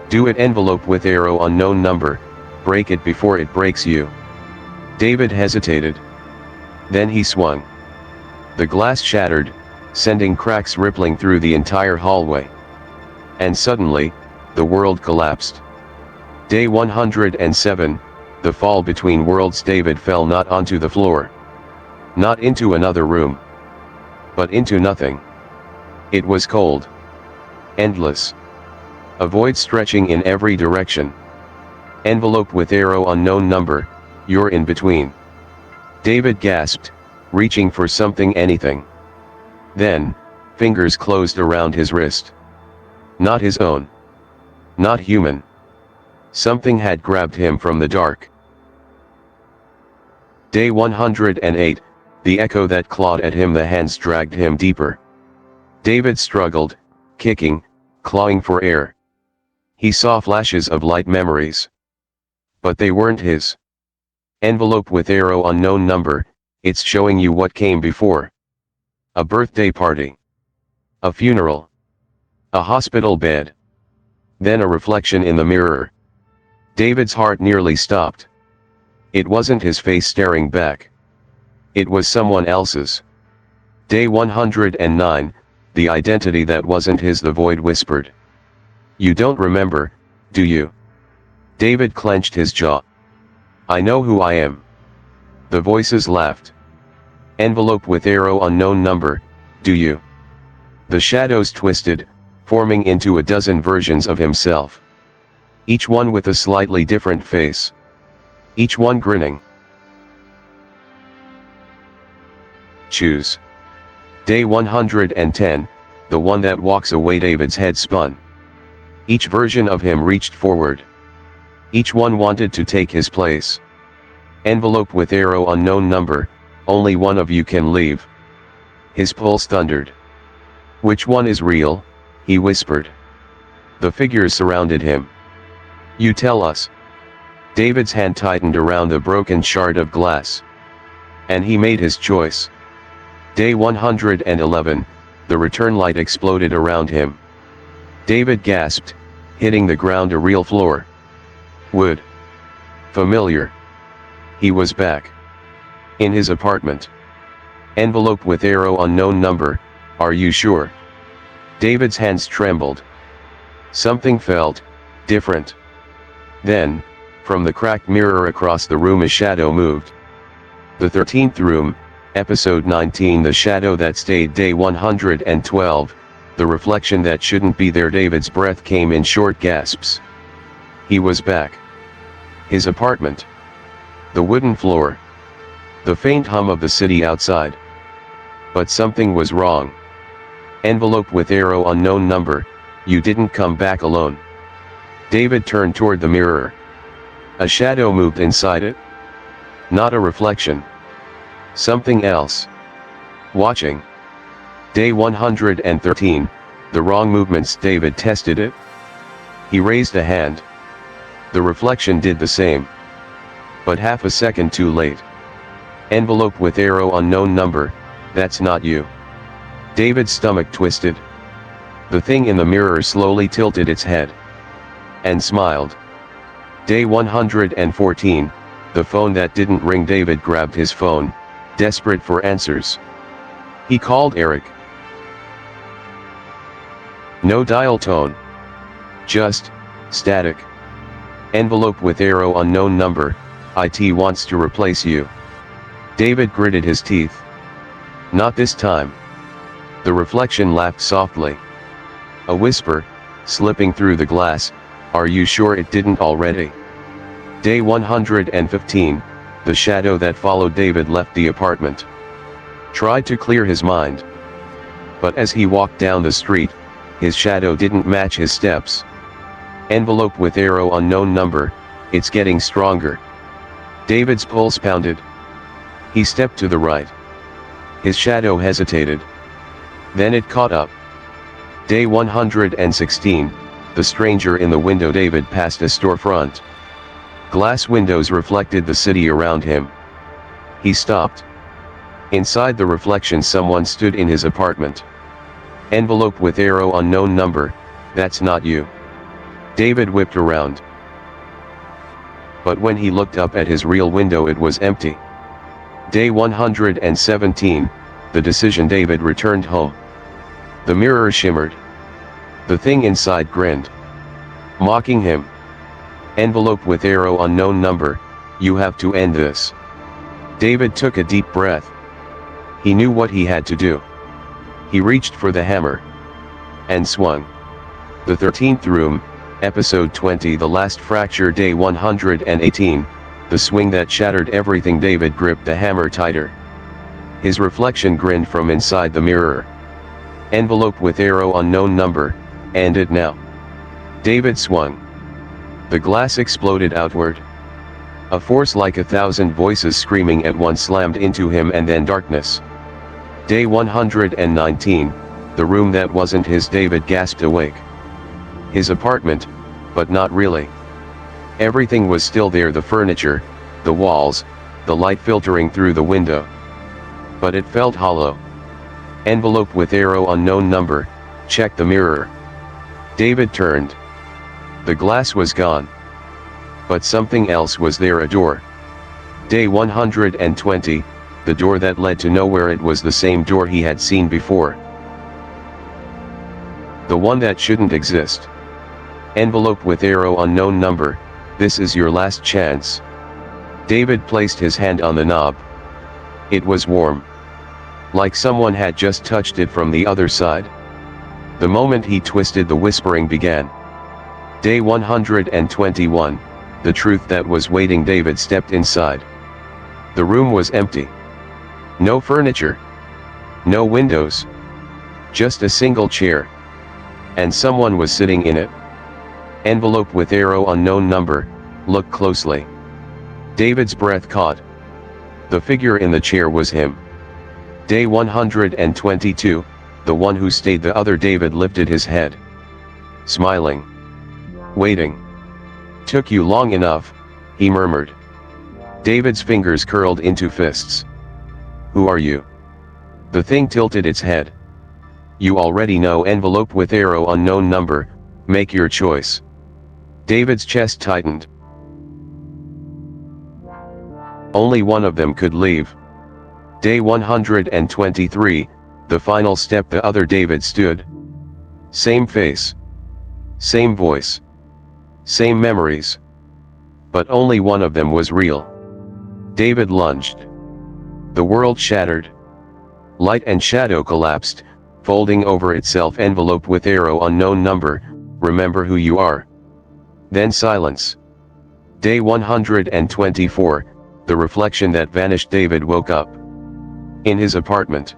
Do it. Envelope with arrow unknown number, break it before it breaks you. David hesitated. Then he swung. The glass shattered, sending cracks rippling through the entire hallway. And suddenly, the world collapsed. Day 107, the fall between worlds. David fell not onto the floor. Not into another room. But into nothing. It was cold. Endless. A void stretching in every direction. Envelope with arrow unknown number, you're in between. David gasped, reaching for something, anything. Then, fingers closed around his wrist. Not his own. Not human. Something had grabbed him from the dark. Day 108, the echo that clawed at him. The hands dragged him deeper. David struggled, kicking, clawing for air. He saw flashes of light, memories. But they weren't his. Envelope with arrow unknown number, it's showing you what came before. A birthday party. A funeral. A hospital bed. Then a reflection in the mirror. David's heart nearly stopped. It wasn't his face staring back. It was someone else's. Day 109, the identity that wasn't his. The void whispered. You don't remember, do you? David clenched his jaw. I know who I am. The voices laughed. Envelope with arrow unknown number, do you? The shadows twisted, forming into a dozen versions of himself. Each one with a slightly different face. Each one grinning. Choose. Day 110, the one that walks away. David's head spun. Each version of him reached forward. Each one wanted to take his place. Envelope with arrow unknown number, only one of you can leave. His pulse thundered. Which one is real? He whispered. The figures surrounded him. You tell us. David's hand tightened around the broken shard of glass. And he made his choice. Day 111, the return light exploded around him. David gasped, hitting the ground, a real floor. Wood. Familiar. He was back. In his apartment. Envelope with arrow, unknown number. Are you sure? David's hands trembled. Something felt different. Then, from the cracked mirror across the room, a shadow moved. The 13th room, episode 19, the shadow that stayed. Day 112, the reflection that shouldn't be there. David's breath came in short gasps. He was back. His apartment. The wooden floor. The faint hum of the city outside. But something was wrong. Envelope with arrow, unknown number. You didn't come back alone. David turned toward the mirror. A shadow moved inside it. Not a reflection. Something else. Watching. Day 113, the wrong movements. David tested it. He raised a hand. The reflection did the same. But half a second too late. Envelope with arrow, unknown number. That's not you. David's stomach twisted. The thing in the mirror slowly tilted its head. And smiled. Day 114, the phone that didn't ring. David grabbed his phone, desperate for answers. He called Eric. No dial tone. Just static. Envelope with arrow, unknown number. IT wants to replace you. David gritted his teeth. Not this time. The reflection laughed softly. A whisper, slipping through the glass. Are you sure it didn't already? Day 115, the shadow that followed David left the apartment. Tried to clear his mind. But as he walked down the street, his shadow didn't match his steps. Envelope with arrow, unknown number. It's getting stronger. David's pulse pounded. He stepped to the right. His shadow hesitated. Then it caught up. Day 116, the stranger in the window. David passed a storefront. Glass windows reflected the city around him. He stopped. Inside the reflection, someone stood in his apartment. Envelope with arrow, unknown number. That's not you. David whipped around. But when he looked up at his real window, it was empty. Day 117, the decision. David returned home. The mirror shimmered. The thing inside grinned. Mocking him. Envelope with arrow, unknown number. You have to end this. David took a deep breath. He knew what he had to do. He reached for the hammer. And swung. The 13th room, episode 20, the last fracture. Day 118, the swing that shattered everything. David gripped the hammer tighter. His reflection grinned from inside the mirror. Envelope with arrow, unknown number. End it now. David swung. The glass exploded outward. A force like 1,000 voices screaming at once slammed into him, and then darkness. Day 119, the room that wasn't his. David gasped awake. His apartment, but not really. Everything was still there, the furniture, the walls, the light filtering through the window. But it felt hollow. Envelope with arrow, unknown number. Check the mirror. David turned. The glass was gone. But something else was there, a door. Day 120, the door that led to nowhere. It was the same door he had seen before. The one that shouldn't exist. Envelope with arrow, unknown number. This is your last chance. David placed his hand on the knob. It was warm. Like someone had just touched it from the other side. The moment he twisted, the whispering began. Day 121, the truth that was waiting. David stepped inside. The room was empty. No furniture. No windows. Just a single chair. And someone was sitting in it. Envelope with arrow, unknown number. Look closely. David's breath caught. The figure in the chair was him. Day 122, the one who stayed the other. David lifted his head. Smiling. Waiting. Took you long enough, he murmured. David's fingers curled into fists. Who are you? The thing tilted its head. You already know. Envelope with arrow unknown number, make your choice. David's chest tightened. Only one of them could leave. Day 123, the final step. The other David stood. Same face. Same voice. Same memories. But only one of them was real. David lunged. The world shattered. Light and shadow collapsed, folding over itself. Envelope with arrow unknown number, remember who you are. Then silence. Day 124, the reflection that vanished. David woke up. In his apartment.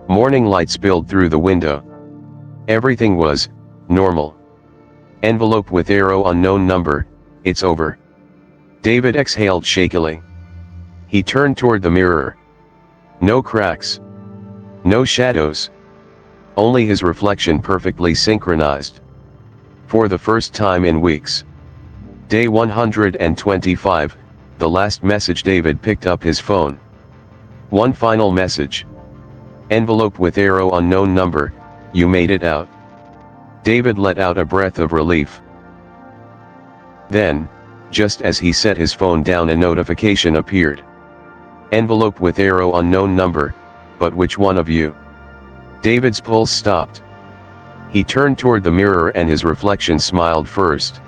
Morning light spilled through the window. Everything was normal. Envelope with arrow unknown number, it's over. David exhaled shakily. He turned toward the mirror. No cracks. No shadows. Only his reflection perfectly synchronized. For the first time in weeks. Day 125, the last message. David picked up his phone. One final message. Envelope with arrow unknown number, you made it out. David let out a breath of relief. Then, just as he set his phone down, a notification appeared. Envelope with arrow unknown number, but which one of you? David's pulse stopped. He turned toward the mirror and his reflection smiled first.